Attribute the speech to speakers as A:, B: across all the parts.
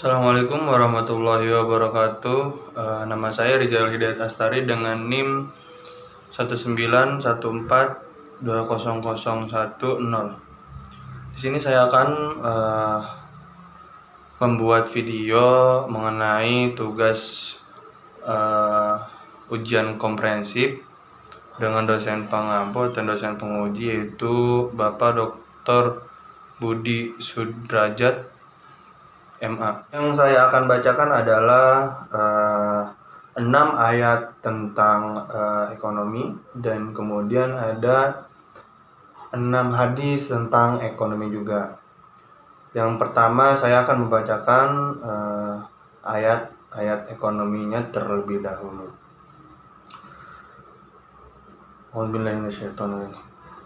A: Assalamualaikum warahmatullahi wabarakatuh. Nama saya Rizal Hidayat Astari dengan NIM 191420010. Di sini saya akan membuat video mengenai tugas ujian komprehensif dengan dosen pengampu dan dosen penguji, yaitu Bapak Dr. Budi Sudrajat MA. Yang saya akan bacakan adalah 6 ayat tentang ekonomi, dan kemudian ada 6 hadis tentang ekonomi juga. Yang pertama saya akan membacakan ayat-ayat ekonominya terlebih dahulu.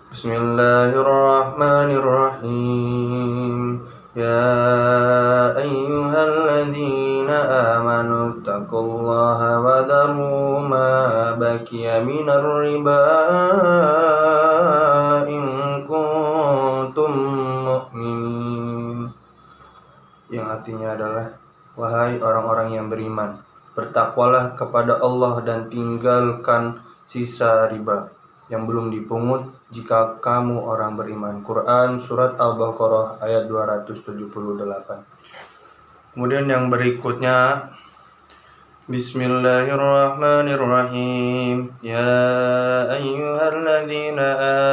A: Bismillahirrahmanirrahim. Ya ayyuhalladzina amanu taqullaha wa dharu ma baqiya minar riba in kuntum mu'minin. Yang artinya adalah, wahai orang-orang yang beriman, bertakwalah kepada Allah dan tinggalkan sisa riba yang belum dipungut jika kamu orang beriman. Quran Surat Al-Baqarah ayat 278. Kemudian yang berikutnya, Bismillahirrahmanirrahim. Ya ayyuhalladzina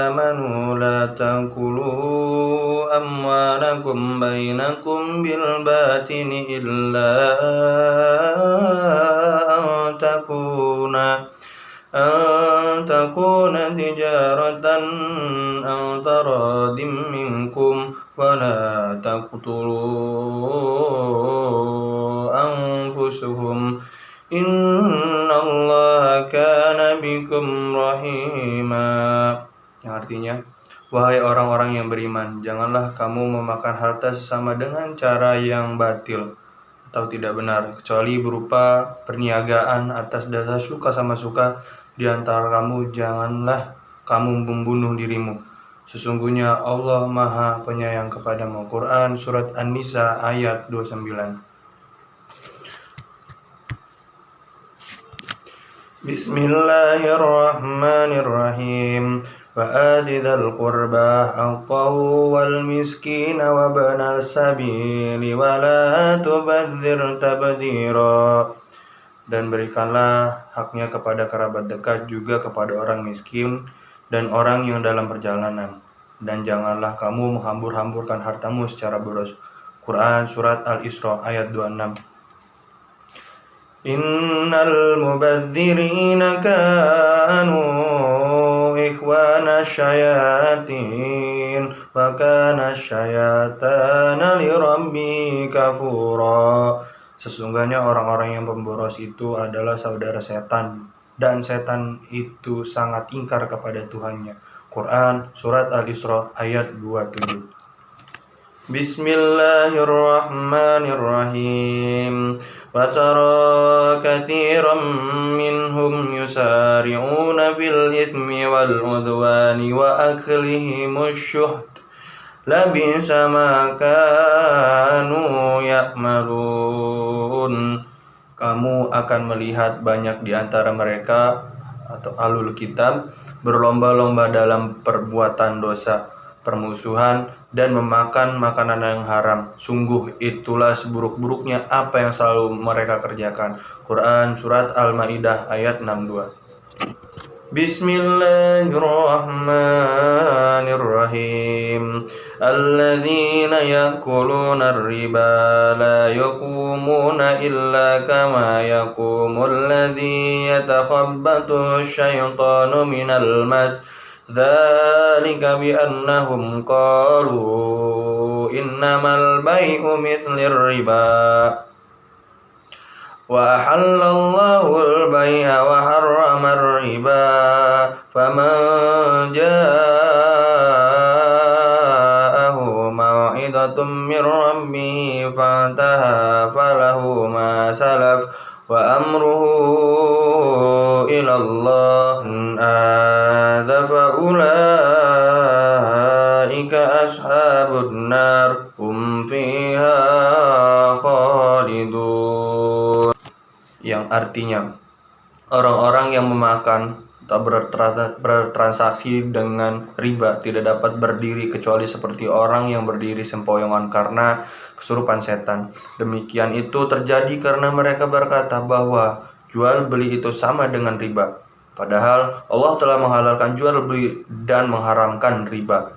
A: amanu la ta'kulu amwalakum bainakum bil batini illa an takuna tijaratan an taradim minkum wa la taqtulu anfusuhum innallaha kana bikum rahima. Yang artinya, wahai orang-orang yang beriman, janganlah kamu memakan harta sesama dengan cara yang batil atau tidak benar, kecuali berupa perniagaan atas dasar suka sama suka di antara kamu. Janganlah kamu membunuh dirimu. Sesungguhnya Allah Maha Penyayang kepadamu. Quran Surat An-Nisa ayat 29. Bismillahirrahmanirrahim. Wa'ati dzal qurba haqqahu wal miskina wa ibnal sabili wa la tubadzir tabdzira. Dan berikanlah haknya kepada kerabat dekat, juga kepada orang miskin dan orang yang dalam perjalanan, dan janganlah kamu menghambur-hamburkan hartamu secara boros. Quran Surat Al-Isra ayat 26. Innal mubadzirina kanu ikhwana syayatin wa kana syayatana lirabbi kafura. Sesungguhnya orang-orang yang pemboros itu adalah saudara setan, dan setan itu sangat ingkar kepada Tuhannya. Quran Surat Al-Isra ayat 27. Bismillahirrahmanirrahim. Wa tara katsiran minhum yusari'una fil itsmi wal udwani wa aklihimush syuhd labisa ma kanu ya'malun. Kamu akan melihat banyak di antara mereka atau ahlul kitab berlomba-lomba dalam perbuatan dosa, permusuhan, dan memakan makanan yang haram. Sungguh itulah seburuk-buruknya apa yang selalu mereka kerjakan. Quran Surat Al-Maidah ayat 62. Bismillahirrahmanirrahim. Alladzina ya'kuluna ar-riba la yaqumuna illa kama yaqumul ladzi yatakhabbathu asy-syaitanu minal mas. Dzalika bi annahum qalu innamal bai'u mithlir riba wa ahallallahu al-bai'a wa harrama ar-riba faman ja'ahu maw'idatun min rabbih fantaha falahu ma salaf wa amruhu ila Allah fa ulaika ashabun nar hum fiha khalidun. yang artinya orang-orang yang memakan atau bertransaksi dengan riba tidak dapat berdiri kecuali seperti orang yang berdiri sempoyongan karena kesurupan setan. Demikian itu terjadi karena mereka berkata bahwa jual beli itu sama dengan riba. Padahal Allah telah menghalalkan jual beli dan mengharamkan riba.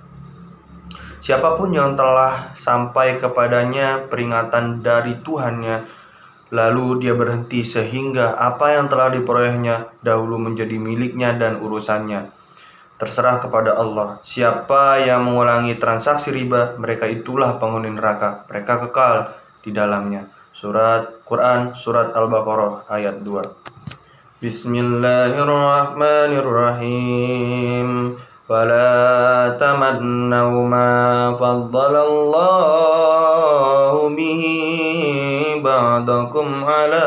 A: Siapapun yang telah sampai kepadanya peringatan dari Tuhannya, lalu dia berhenti sehingga apa yang telah diperolehnya dahulu menjadi miliknya dan urusannya terserah kepada Allah. Siapa yang mengulangi transaksi riba, mereka itulah penghuni neraka. Mereka kekal di dalamnya. Surat Quran, Surat Al-Baqarah ayat 2. Bismillahirrahmanirrahim. Wala tamannaw ma faddalallahu bihi ba'dakum ala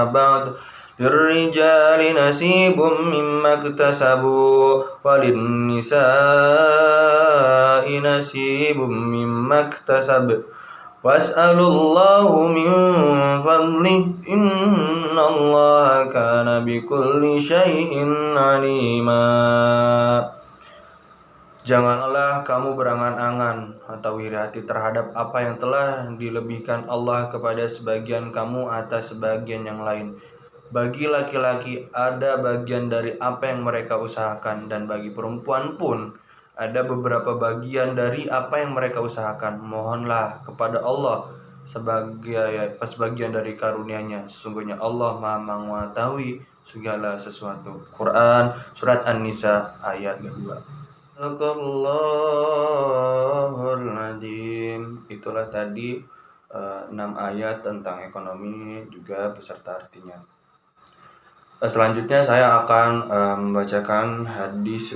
A: ba'd. للرجال نصيب مما اكتسبوا وللنساء نصيب مما اكتسب واسألوا الله من فضله إن الله كان بكل شيء عليما. Janganlah kamu berangan-angan atau iri hati terhadap apa yang telah dilebihkan Allah kepada sebagian kamu atas sebagian yang lain. Bagi laki-laki ada bagian dari apa yang mereka usahakan, dan bagi perempuan pun ada beberapa bagian dari apa yang mereka usahakan. Mohonlah kepada Allah sebagian dari karunia-Nya. Sesungguhnya Allah Maha mengetahui segala sesuatu. Quran Surat An-Nisa ayat 2. Sadaqallahul Azim. Itulah tadi 6 ayat tentang ekonomi juga beserta artinya. Selanjutnya saya akan membacakan hadis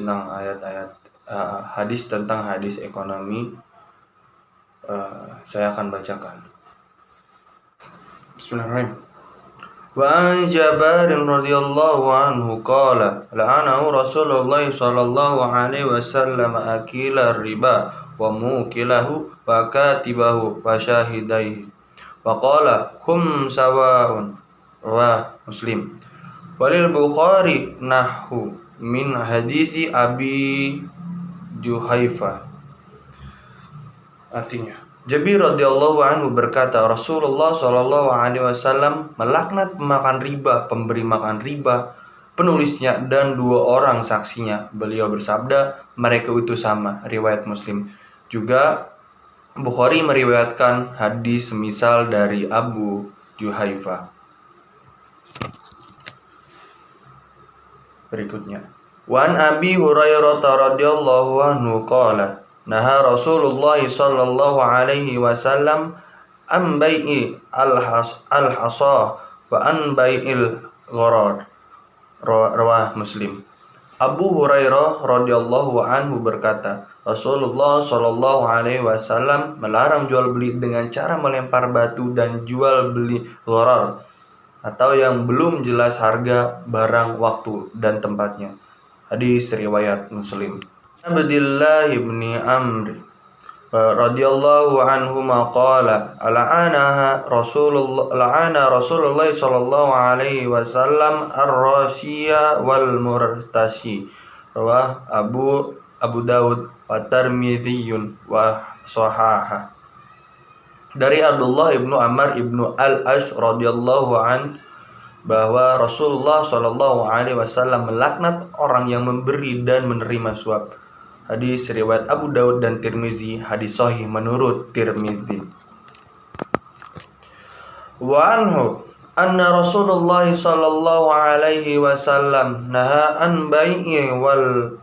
A: tentang hadis ekonomi. Saya akan bacakan. Bismillahirrahmanirrahim. Wa an Jabarin radhiyallahu anhu qala la'anahu Rasulullah sallallahu alaihi wasallam akila riba wa mukilahu wa katibahu wa syahidaihi wa qala hum sawa'un. Rawah Muslim. Walil Bukhari nahu min hadithi Abi Juhaifa. Artinya, Jabir radhiyallahu anhu berkata, Rasulullah sallallahu alaihi wasallam melaknat pemakan riba, pemberi makan riba, penulisnya dan 2 orang saksinya. Beliau bersabda, mereka itu sama. Riwayat Muslim. Juga Bukhari meriwayatkan hadis semisal dari Abu Juhaifa. Berikutnya, Wan Abi Hurairah radhiyallahu anhu qala naha Rasulullah sallallahu alaihi wasallam an bai'i al-hasa wa an bai'il gharar. Rawah Muslim. Abu Hurairah radhiyallahu anhu berkata, Rasulullah sallallahu alaihi wasallam melarang jual beli dengan cara melempar batu dan jual beli gharar, atau yang belum jelas harga barang, waktu, dan tempatnya. Hadis riwayat Muslim. Abdullah ibn Amr radhiyallahu anhu qala la'ana Rasulullah sallallahu alaihi wasallam ar-rashiya wal murtashi. Rawah Abu Daud wa Tirmidzi wa sahaha. Dari Abdullah ibnu Amr ibnu Al-Ash radhiyallahu an bahwa Rasulullah Shallallahu alaihi wasallam melaknat orang yang memberi dan menerima suap. Hadis riwayat Abu Daud dan Tirmizi. Hadis sahih menurut Tirmizi. Wa anhu anna Rasulullah Shallallahu alaihi wasallam naha an bai'i wal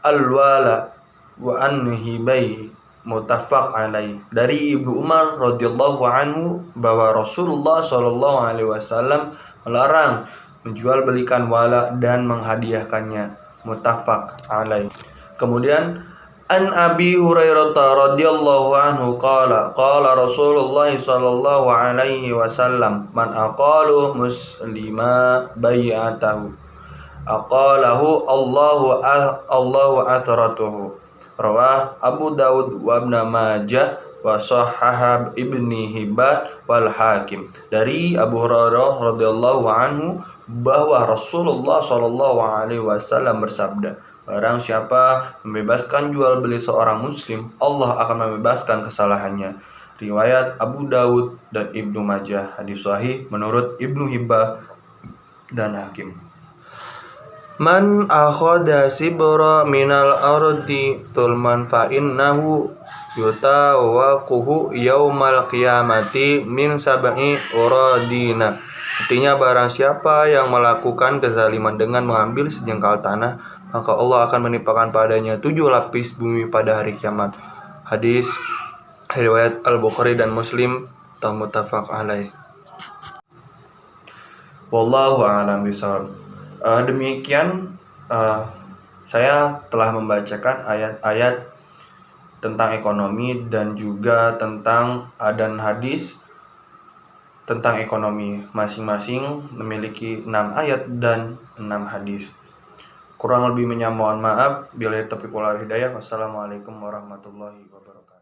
A: alwala wa an hibai. Muttafaq alaih. Dari Ibnu Umar radhiyallahu anhu bahwa Rasulullah sallallahu alaihi wasallam melarang menjual belikan wala dan menghadiahkannya. Muttafaq alaih. Kemudian an Abi Hurairah radhiyallahu anhu qala Rasulullah sallallahu alaihi wasallam man aqalu muslima bai'atahu aqalahu Allahu atharatuhu. Rawah Abu Daud wa Ibnu Majah wa sahhaha Ibni Hibban wal Hakim. Dari Abu Hurairah radhiyallahu anhu bahwa Rasulullah shallallahu alaihi wasallam bersabda, barang siapa membebaskan jual beli seorang muslim, Allah akan membebaskan kesalahannya. Riwayat Abu Dawud dan Ibnu Majah. Hadis sahih menurut Ibnu Hibban dan Hakim. Man akhadha sibra minal ardi tulman fa innahu yutawaquhu yaumal qiyamati min sab'i uradina. Artinya barang siapa yang melakukan kezaliman dengan mengambil sejengkal tanah, maka Allah akan menimpakan padanya 7 lapis bumi pada hari kiamat. Hadis riwayat Al-Bukhari dan Muslim, muttafaq alaih. Wallahu a'lam bishawab. Demikian saya telah membacakan ayat-ayat tentang ekonomi dan juga tentang dan hadis tentang ekonomi. Masing-masing memiliki 6 ayat dan 6 hadis. Kurang lebihnya mohon maaf. Billahi taufiq wal hidayah. Wassalamualaikum warahmatullahi wabarakatuh.